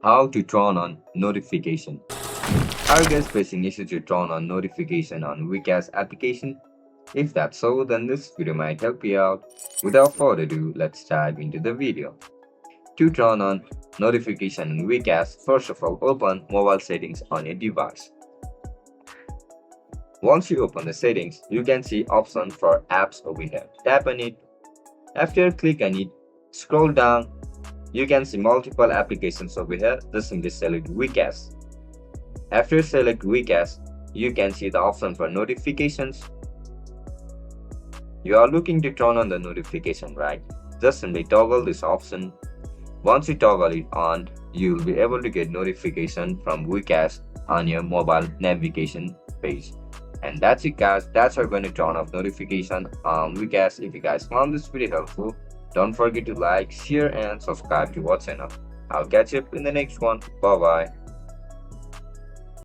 How to turn on notification. Are you guys facing issue to turn on notification on WeCash application? If that's so, then this video might help you out. Without further ado, let's dive into the video. To turn on notification in WeCash, first of all, open mobile settings on your device. Once you open the settings, you can see option for apps over here. Tap on it. After you click on it, scroll down. You can see multiple applications over here. Just simply select WeCash. After you select WeCash, you can see the option for notifications. You are looking to turn on the notification, right? Just simply toggle this option. Once you toggle it on, you will be able to get notification from WeCash on your mobile navigation page. And that's it, guys. That's how you're going to turn off notification on WeCash. If you guys found this video helpful, don't forget to like, share, and subscribe to our channel. I'll catch you up in the next one. Bye bye.